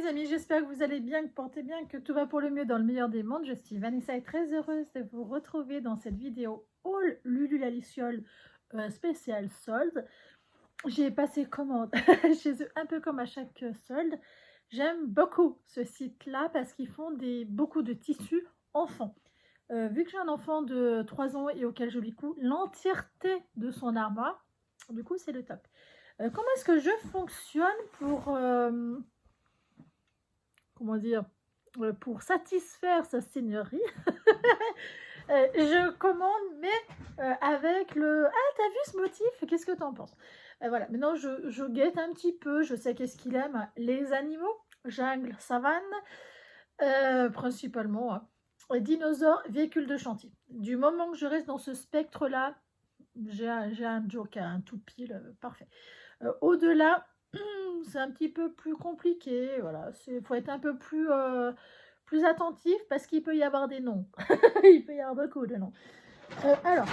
les amis, j'espère que vous allez bien, que vous portez bien, que tout va pour le mieux dans le meilleur des mondes. Je suis Vanessa et très heureuse de vous retrouver dans cette vidéo Haul Lulu la Luciole spécial solde. J'ai passé commande chez eux un peu comme à chaque solde. J'aime beaucoup ce site-là parce qu'ils font beaucoup de tissus enfants. Vu que j'ai un enfant de 3 ans et auquel je lui couds l'entièreté de son armoire, du coup c'est le top. Comment est-ce que je fonctionne comment dire, pour satisfaire sa seigneurie? Je commande, mais avec le ah, t'as vu ce motif? Qu'est-ce que t'en penses? Voilà, maintenant je guette un petit peu, je sais qu'est-ce qu'il aime, les animaux, jungle, savane, principalement, hein. Dinosaures, véhicules de chantier. Du moment que je reste dans ce spectre-là, j'ai un joker, un tout pile, parfait. Au-delà, c'est un petit peu plus compliqué, voilà, il faut être un peu plus attentif parce qu'il peut y avoir des noms. Il peut y avoir beaucoup de noms. Alors,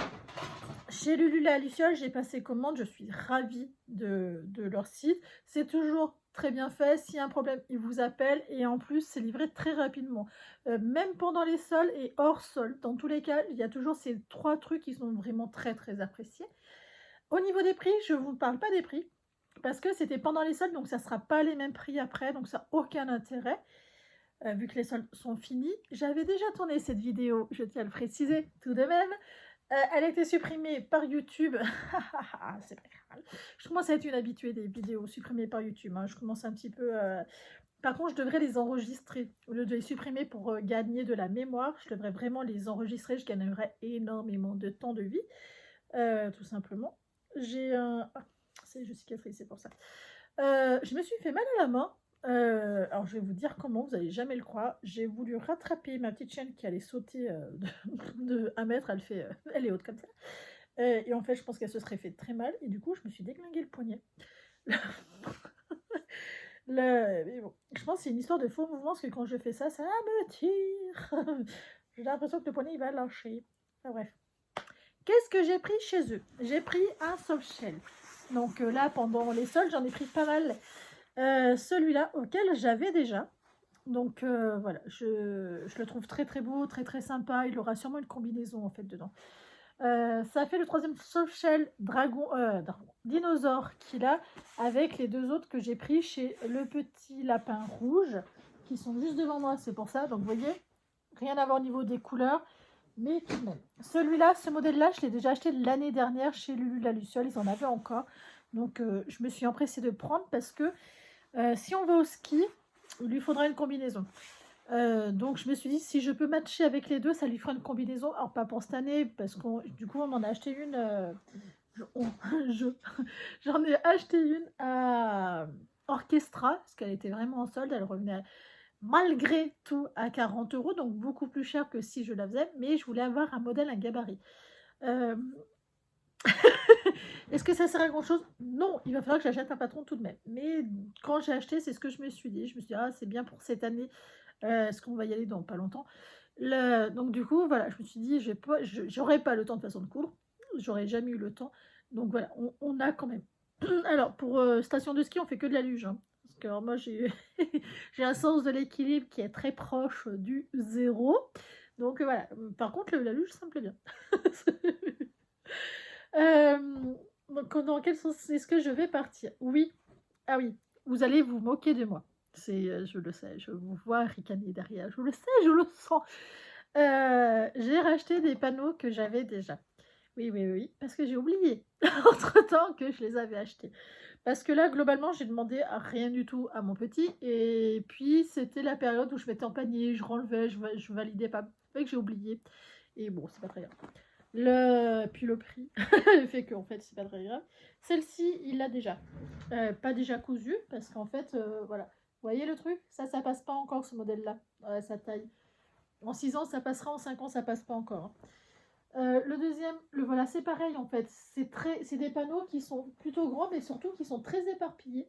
chez Lulu la Luciole, j'ai passé commande, je suis ravie de leur site. C'est toujours très bien fait, s'il y a un problème, ils vous appellent et en plus, c'est livré très rapidement. Même pendant les soldes et hors soldes, dans tous les cas, il y a toujours ces 3 trucs qui sont vraiment très très appréciés. Au niveau des prix, je ne vous parle pas des prix parce que c'était pendant les soldes, donc ça ne sera pas les mêmes prix après, donc ça n'a aucun intérêt. Vu que les soldes sont finis. J'avais déjà tourné cette vidéo, je tiens à le préciser tout de même. Elle a été supprimée par YouTube. C'est pas grave. Je commence à être une habituée des vidéos supprimées par YouTube, hein. Je commence un petit peu... Par contre, je devrais les enregistrer. Au lieu de les supprimer pour gagner de la mémoire, je devrais vraiment les enregistrer. Je gagnerais énormément de temps de vie. Tout simplement. J'ai un... Ah, je cicatrice, c'est pour ça. Je me suis fait mal à la main. Alors je vais vous dire comment, vous n'allez jamais le croire. J'ai voulu rattraper ma petite chienne qui allait sauter de 1 mètre, elle est haute comme ça. Et en fait, je pense qu'elle se serait fait très mal. Et du coup, je me suis déglingué le poignet. Mais bon, je pense que c'est une histoire de faux mouvements, parce que quand je fais ça, ça me tire. J'ai l'impression que le poignet, il va lâcher. Enfin, bref. Qu'est-ce que j'ai pris chez eux? J'ai pris un soft shell. Donc là, pendant les soldes, j'en ai pris pas mal. Celui-là, auquel j'avais déjà. Donc voilà, je le trouve très très beau, très très sympa. Il aura sûrement une combinaison en fait dedans. Ça fait le 3e soft shell dinosaure qu'il a, avec les 2 autres que j'ai pris chez le petit lapin rouge, qui sont juste devant moi, c'est pour ça. Donc vous voyez, rien à voir au niveau des couleurs, mais tout de même. Celui-là, ce modèle-là, je l'ai déjà acheté l'année dernière chez Lulu la Luciole, ils en avaient encore. Donc je me suis empressée de prendre parce que si on va au ski, il lui faudra une combinaison. Donc je me suis dit, si je peux matcher avec les 2, ça lui fera une combinaison. Alors pas pour cette année, parce que du coup on en a acheté une. J'en ai acheté une à Orchestra, parce qu'elle était vraiment en solde. Elle revenait malgré tout à 40 €, donc beaucoup plus cher que si je la faisais. Mais je voulais avoir un modèle, un gabarit. Est-ce que ça sert à grand chose? Non, il va falloir que j'achète un patron tout de même. Mais quand j'ai acheté, c'est ce que je me suis dit. Je me suis dit, ah, c'est bien pour cette année. Est-ce qu'on va y aller dans pas longtemps? Donc du coup, voilà, je me suis dit, j'aurais pas le temps de façon de coudre. J'aurais jamais eu le temps. Donc voilà, on a quand même. Alors, pour station de ski, on fait que de la luge, hein. Parce que alors, moi, j'ai un sens de l'équilibre qui est très proche du 0. Donc voilà. Par contre, la luge, ça me plaît bien. Donc, dans quel sens est-ce que je vais partir? Oui. Ah oui, vous allez vous moquer de moi. Je le sais, je vous vois ricaner derrière. Je le sais, je le sens. J'ai racheté des panneaux que j'avais déjà. Oui, oui, oui, parce que j'ai oublié entre-temps que je les avais achetés. Parce que là, globalement, j'ai demandé à rien du tout à mon petit. Et puis, c'était la période où je mettais en panier, je renlevais, je validais pas. Fait que j'ai oublié. Et bon, c'est pas très grave. Puis le prix fait qu'en fait, c'est pas très grave. Celle-ci, il l'a déjà. Pas déjà cousue, parce qu'en fait, voilà. Vous voyez le truc? Ça passe pas encore, ce modèle-là. Sa taille. En 6 ans, ça passera. En 5 ans, ça passe pas encore, hein. Le deuxième, voilà, c'est pareil en fait. C'est des panneaux qui sont plutôt grands, mais surtout qui sont très éparpillés.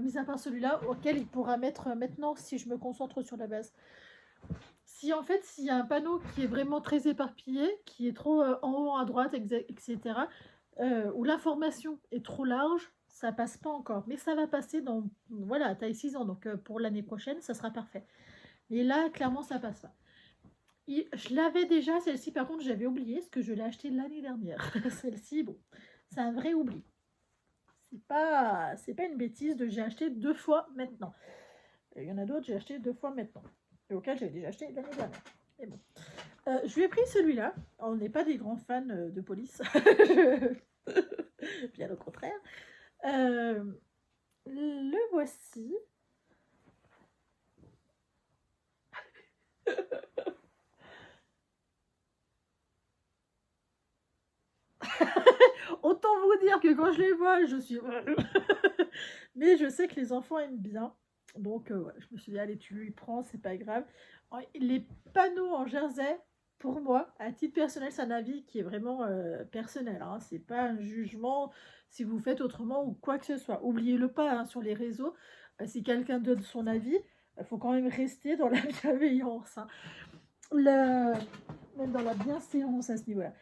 Mis à part celui-là, auquel il pourra mettre maintenant si je me concentre sur la base. Si en fait, s'il y a un panneau qui est vraiment très éparpillé, qui est trop en haut à droite, etc., où l'information est trop large, ça passe pas encore. Mais ça va passer dans, voilà, taille 6 ans. Donc pour l'année prochaine, ça sera parfait. Et là, clairement, ça passe pas. Je l'avais déjà, celle-ci, par contre, j'avais oublié, parce que je l'ai achetée l'année dernière. Celle-ci, bon, c'est un vrai oubli. C'est pas une bêtise de j'ai acheté 2 fois maintenant. Il y en a d'autres, j'ai acheté 2 fois maintenant. Et auquel j'avais déjà acheté l'année dernière. Mais bon. Je lui ai pris celui-là. On n'est pas des grands fans de police. Bien au contraire. Le voici. Autant vous dire que quand je les vois, je suis... Mais je sais que les enfants aiment bien. Donc, je me suis dit, allez, tu lui prends, c'est pas grave. Les panneaux en jersey, pour moi, à titre personnel, c'est un avis qui est vraiment personnel. Hein. C'est pas un jugement si vous faites autrement ou quoi que ce soit. Oubliez-le pas, hein, sur les réseaux, si quelqu'un donne son avis, il faut quand même rester dans la bienveillance. Hein. Même dans la bienséance à ce niveau-là.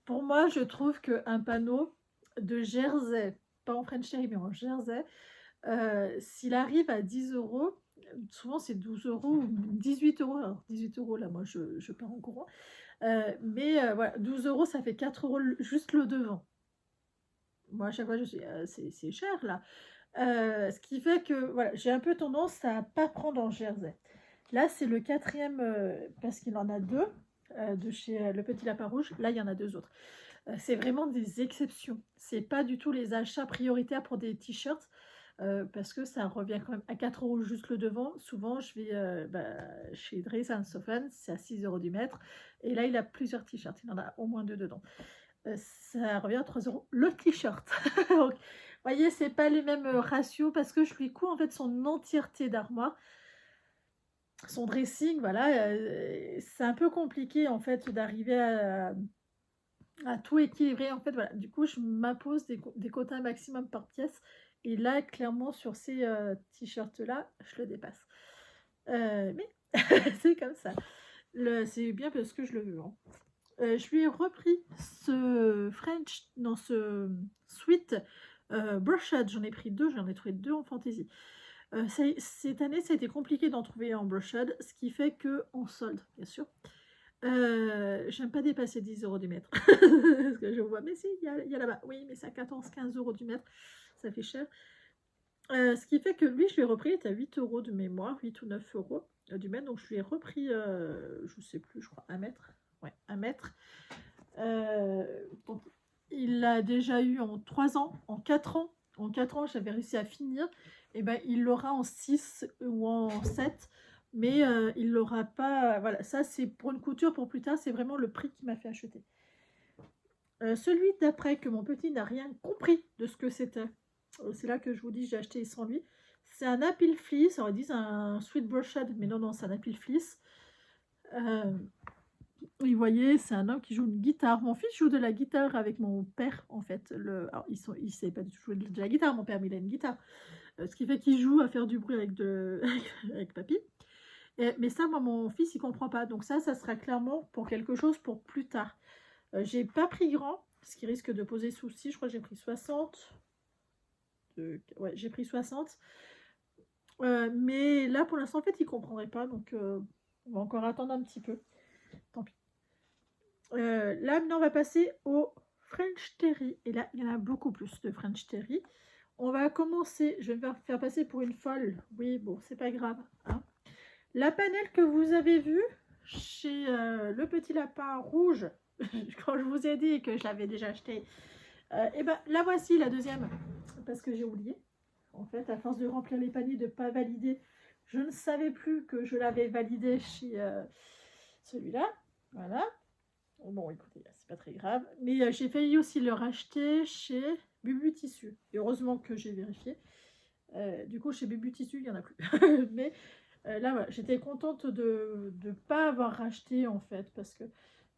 Pour moi, je trouve qu'un panneau de jersey, pas en French Terry, mais en jersey, s'il arrive à 10 euros, souvent c'est 12 euros ou 18 euros. Alors 18 euros, là, moi, je pars en courant. Mais voilà, 12 euros, ça fait 4 euros juste le devant. Moi, à chaque fois, je suis, c'est cher, là. Ce qui fait que, voilà, j'ai un peu tendance à pas prendre en jersey. Là, c'est le 4e, parce qu'il en a 2, de chez Le Petit Lapin Rouge. Là, il y en a 2 autres. C'est vraiment des exceptions. C'est pas du tout les achats prioritaires pour des t-shirts, parce que ça revient quand même à 4 euros juste le devant. Souvent, je vais chez Dries & Soffen, c'est à 6 euros du mètre. Et là, il a plusieurs t-shirts. Il en a au moins 2 dedans. Ça revient à 3 euros le t-shirt. Donc, vous voyez, c'est pas les mêmes ratios parce que je lui couds en fait son entièreté d'armoire. Son dressing, voilà, c'est un peu compliqué en fait d'arriver à tout équilibrer. En fait, voilà, du coup, je m'impose des quotas maximum par pièce. Et là, clairement, sur ces t-shirts-là, je le dépasse. Mais c'est comme ça. C'est bien parce que je le veux. Hein. Je lui ai repris ce French, non, ce Sweet Brushed. J'en ai pris 2, j'en ai trouvé 2 en fantasy. Cette année, ça a été compliqué d'en trouver en Brushed, ce qui fait que en solde, bien sûr. J'aime pas dépasser 10 euros du mètre. Parce que je vois, mais si, il y a là-bas. Oui, mais c'est à 14-15 euros du mètre. Ça fait cher. Ce qui fait que lui, je l'ai repris, il était à 8 euros de mémoire, 8 ou 9 euros du mètre. Donc je lui ai repris, je sais plus, je crois, 1 mètre. Ouais, 1 mètre. Donc, il l'a déjà eu en 3 ans, en 4 ans. En 4 ans, j'avais réussi à finir. Et ben, il l'aura en 6 ou en 7. Mais il l'aura pas. Voilà, ça c'est pour une couture pour plus tard, c'est vraiment le prix qui m'a fait acheter. Celui d'après, que mon petit n'a rien compris de ce que c'était. C'est là que je vous dis, j'ai acheté sans lui. C'est un Apple Fleece. Alors ils disent un Sweet Brushed, mais non, c'est un Apple Fleece. Vous voyez, c'est un homme qui joue une guitare. Mon fils joue de la guitare avec mon père, en fait. Alors, il ne sait pas du tout jouer de la guitare, mon père, mais il a une guitare. Ce qui fait qu'il joue à faire du bruit avec papy. Mais ça, moi, mon fils, il comprend pas. Donc ça sera clairement pour quelque chose pour plus tard. J'ai pas pris grand, ce qui risque de poser souci. Je crois que j'ai pris 60. Ouais, j'ai pris 60. Mais là, pour l'instant, en fait, il comprendrait pas. Donc, on va encore attendre un petit peu. Tant pis. Là, maintenant, on va passer au French Terry. Et là, il y en a beaucoup plus de French Terry. On va commencer. Je vais me faire passer pour une folle. Oui, bon, c'est pas grave. Hein. La panelle que vous avez vue chez Le Petit Lapin Rouge, quand je vous ai dit que je l'avais déjà acheté, et ben la voici, la deuxième. Parce que j'ai oublié. En fait, à force de remplir les paniers, de ne pas valider, je ne savais plus que je l'avais validé chez celui-là. Voilà. Bon, écoutez, c'est pas très grave. Mais j'ai failli aussi le racheter chez Bubu Tissu. Et heureusement que j'ai vérifié. Du coup, chez Bubu Tissu, il n'y en a plus. Mais là, voilà, j'étais contente de ne pas avoir racheté, en fait. Parce que,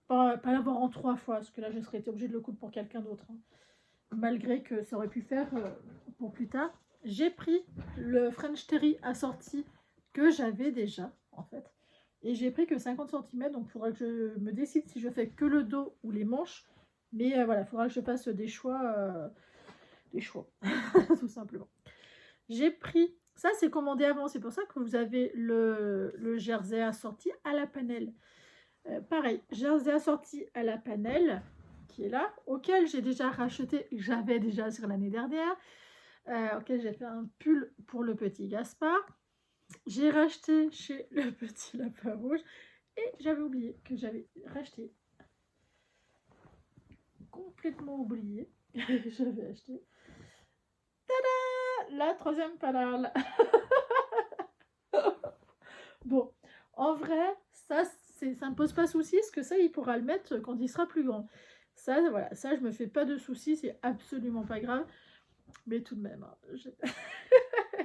pas l'avoir en 3 fois. Parce que là, je serais été obligée de le coudre pour quelqu'un d'autre. Hein. Malgré que ça aurait pu faire pour plus tard. J'ai pris le French Terry assorti que j'avais déjà, en fait. Et j'ai pris que 50 cm, donc il faudra que je me décide si je fais que le dos ou les manches. Mais voilà, il faudra que je fasse des choix des chevaux, tout simplement. J'ai pris, ça c'est commandé avant, c'est pour ça que vous avez le jersey assorti à la panelle. Pareil, jersey assorti à la panelle, qui est là, auquel j'ai déjà racheté, j'avais déjà sur l'année dernière, auquel j'ai fait un pull pour le petit Gaspard. J'ai racheté chez le petit lapin rouge et j'avais oublié que j'avais racheté. Complètement oublié. J'avais acheté. Tada, la troisième panale. Bon, en vrai, ça me pose pas souci, parce que ça, il pourra le mettre quand il sera plus grand. Ça, voilà, ça, je me fais pas de soucis, c'est absolument pas grave. Mais tout de même, hein,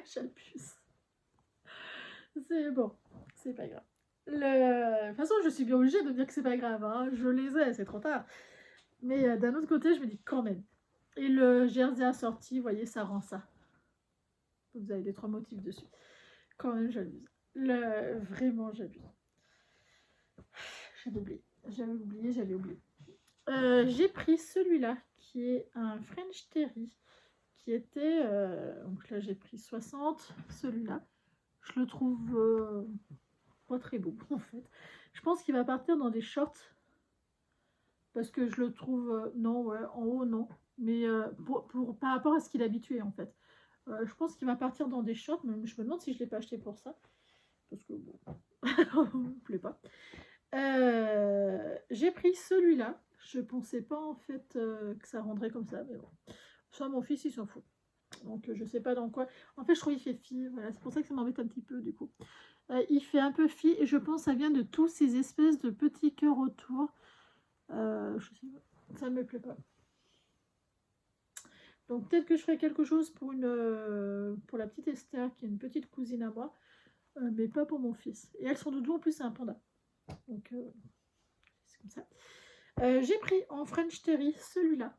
j'abuse. C'est bon, c'est pas grave. De toute façon, je suis bien obligée de dire que c'est pas grave, hein. Je les ai, c'est trop tard. Mais d'un autre côté, je me dis quand même. Et le jersey assorti, vous voyez, ça rend ça. Vous avez les 3 motifs dessus. Quand même, j'abuse. Vraiment, j'abuse. J'avais oublié. J'ai pris celui-là, qui est un French Terry, qui était... donc là, j'ai pris 60. Celui-là, je le trouve pas très beau, en fait. Je pense qu'il va partir dans des shorts. Parce que je le trouve... non, ouais, en haut, non. Mais par rapport à ce qu'il est habitué, en fait. Je pense qu'il va partir dans des shorts, mais je me demande si je ne l'ai pas acheté pour ça. Parce que bon, ça ne me plaît pas. J'ai pris celui-là. Je pensais pas en fait que ça rendrait comme ça, mais bon. Ça, mon fils, il s'en fout. Donc, je sais pas dans quoi. En fait, je trouve qu'il fait fille. Voilà, c'est pour ça que ça m'embête un petit peu, du coup. Il fait un peu fille, et je pense que ça vient de tous ces espèces de petits cœurs autour. Je sais pas. Ça me plaît pas. Donc, peut-être que je ferai quelque chose pour la petite Esther, qui est une petite cousine à moi. Mais pas pour mon fils. Et elles sont doudou, en plus c'est un panda. Donc c'est comme ça. J'ai pris en French Terry celui-là.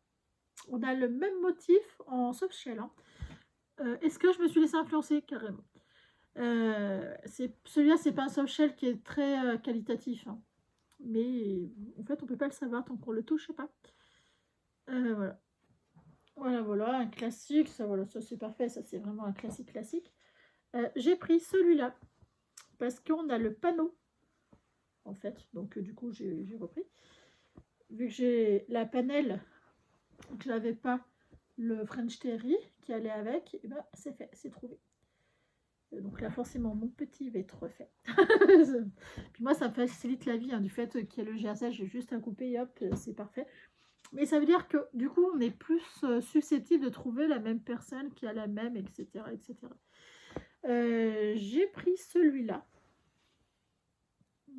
On a le même motif en soft shell. Hein. Est-ce que je me suis laissée influencer? Carrément. Celui-là, c'est pas un soft shell qui est très qualitatif. Hein. Mais en fait, on peut pas le savoir tant qu'on le touche pas. Voilà. Voilà, un classique. Ça, voilà, ça c'est parfait. Ça, c'est vraiment un classique. J'ai pris celui-là. Parce qu'on a le panneau, en fait. Donc, du coup, j'ai repris. Vu que j'ai la panelle, que je n'avais pas le French Terry qui allait avec, et ben, c'est fait, c'est trouvé. Donc là, forcément, mon petit va être refait. Puis moi, ça me facilite la vie, hein, du fait qu'il y a le GSH, j'ai juste à couper et hop, c'est parfait. Mais ça veut dire que, du coup, on est plus susceptible de trouver la même personne qui a la même, etc. etc. J'ai pris celui-là.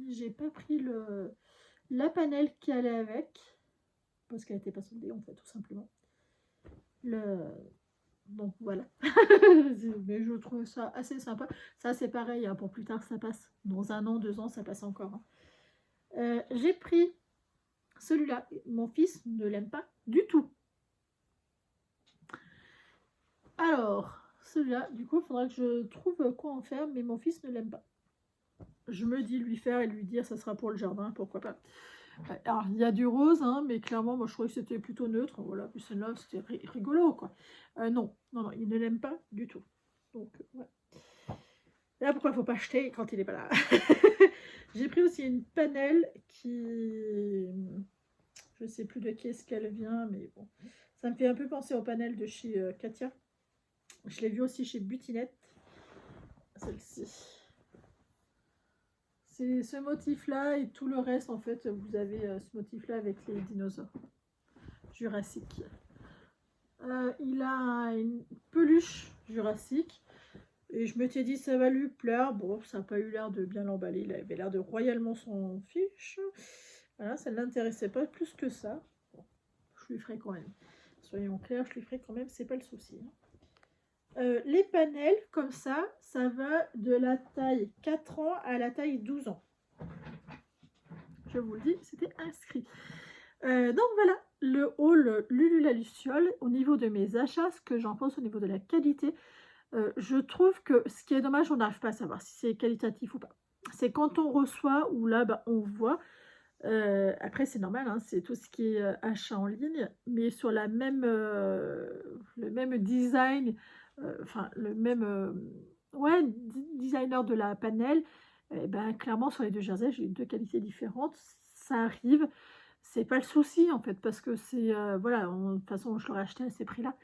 J'ai pas pris la panelle qui allait avec parce qu'elle n'était pas soldée en fait tout simplement. Donc voilà. Mais je trouve ça assez sympa. Ça c'est pareil hein, pour plus tard ça passe. Dans 1 an, 2 ans ça passe encore. Hein. J'ai pris celui-là. Mon fils ne l'aime pas du tout. Alors celui-là du coup il faudra que je trouve quoi en faire mais mon fils ne l'aime pas. Je me dis lui faire et lui dire ça sera pour le jardin, pourquoi pas. Alors il y a du rose, hein, mais clairement moi je trouvais que c'était plutôt neutre. Voilà, puis celle-là c'était rigolo quoi. Non, il ne l'aime pas du tout. Donc ouais. Là pourquoi il faut pas acheter quand il n'est pas là. J'ai pris aussi une panelle qui... Je sais plus de qui est-ce qu'elle vient, mais bon. Ça me fait un peu penser aux panels de chez Katia. Je l'ai vu aussi chez Butinette. Celle-ci. C'est ce motif-là et tout le reste, en fait, vous avez ce motif-là avec les dinosaures jurassiques. Il a une peluche jurassique et je m'étais dit ça va lui plaire. Bon, ça n'a pas eu l'air de bien l'emballer, il avait l'air de royalement s'en fiche. Voilà, ça ne l'intéressait pas plus que ça. Bon, je lui ferai quand même. Soyons clairs, je lui ferai quand même, c'est pas le souci. Hein. Les panels, comme ça va de la taille 4 ans à la taille 12 ans. Je vous le dis, c'était inscrit. Donc voilà, le haul Lulu la Luciole. Au niveau de mes achats, ce que j'en pense au niveau de la qualité, je trouve que ce qui est dommage, on n'arrive pas à savoir si c'est qualitatif ou pas. C'est quand on reçoit, ou là, bah, on voit. Après, c'est normal, hein, c'est tout ce qui est achat en ligne, mais sur le même design, enfin, le même ouais, designer de la panel, et ben, clairement, sur les deux jerseys, j'ai eu deux qualités différentes. Ça arrive, c'est pas le souci en fait, parce que c'est voilà, de toute façon, je l'aurais acheté à ces prix-là.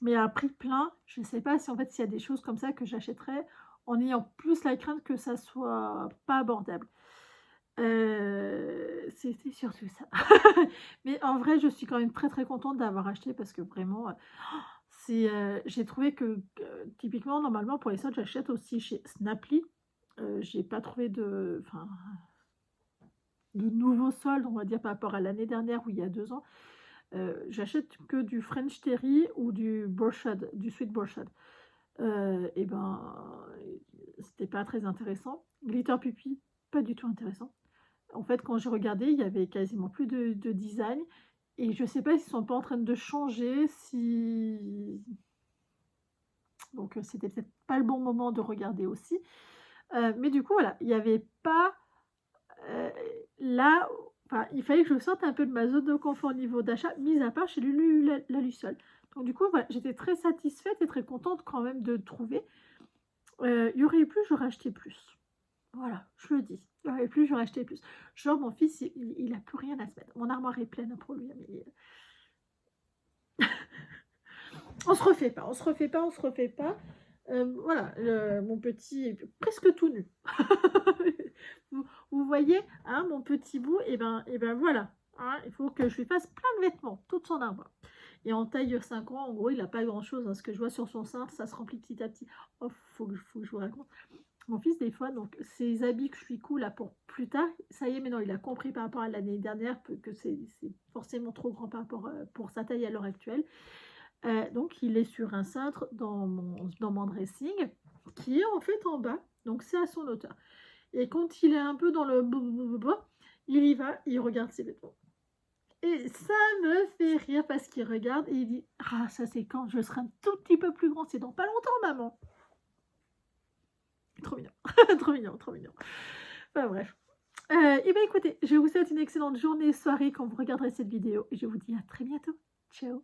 Mais à prix plein, je ne sais pas si en fait, s'il y a des choses comme ça que j'achèterais en ayant plus la crainte que ça soit pas abordable. C'était surtout ça. Mais en vrai, je suis quand même très, très contente d'avoir acheté parce que vraiment, j'ai trouvé que typiquement, normalement, pour les soldes, j'achète aussi chez Snapply. J'ai pas trouvé de nouveaux soldes, on va dire, par rapport à l'année dernière ou il y a 2 ans. J'achète que du French Terry ou du Borchard, du Sweet Borchard. Et ben, c'était pas très intéressant. Glitter Puppy, pas du tout intéressant. En fait, quand j'ai regardé, il y avait quasiment plus de design. Et je sais pas s'ils sont pas en train de changer, si... Donc, c'était peut-être pas le bon moment de regarder aussi. Mais du coup, voilà, il n'y avait pas... là, enfin, il fallait que je sorte un peu de ma zone de confort au niveau d'achat, mis à part chez Lulu la Luciole. Donc, du coup, voilà, j'étais très satisfaite et très contente quand même de trouver. Il y aurait eu plus, j'aurais acheté plus. Voilà, je le dis. Il y aurait plus, j'aurais acheté plus. Genre, mon fils, il a plus rien à se mettre. Mon armoire est pleine pour lui. Mais... on se refait pas, on se refait pas, on se refait pas. Voilà, mon petit est presque tout nu. Vous voyez, hein, mon petit bout, et ben voilà. Hein, il faut que je lui fasse plein de vêtements, toute son armoire. Et en taille 5 ans, en gros, il n'a pas grand-chose. Hein. Ce que je vois sur son sein, ça se remplit petit à petit. Oh, faut que je vous raconte. Mon fils, des fois, donc, ses habits que je lui couds là pour plus tard, ça y est, maintenant, il a compris par rapport à l'année dernière que c'est forcément trop grand par rapport pour sa taille à l'heure actuelle. Donc, il est sur un cintre dans mon dressing, qui est en fait en bas, donc c'est à son hauteur. Et quand il est un peu dans le il y va, il regarde ses vêtements. Et ça me fait rire parce qu'il regarde et il dit « Ah, ça c'est quand je serai un tout petit peu plus grand, c'est dans pas longtemps, maman !» Trop mignon, trop mignon, trop mignon. Enfin bref. Et bien écoutez, je vous souhaite une excellente journée, soirée quand vous regarderez cette vidéo. Et je vous dis à très bientôt. Ciao.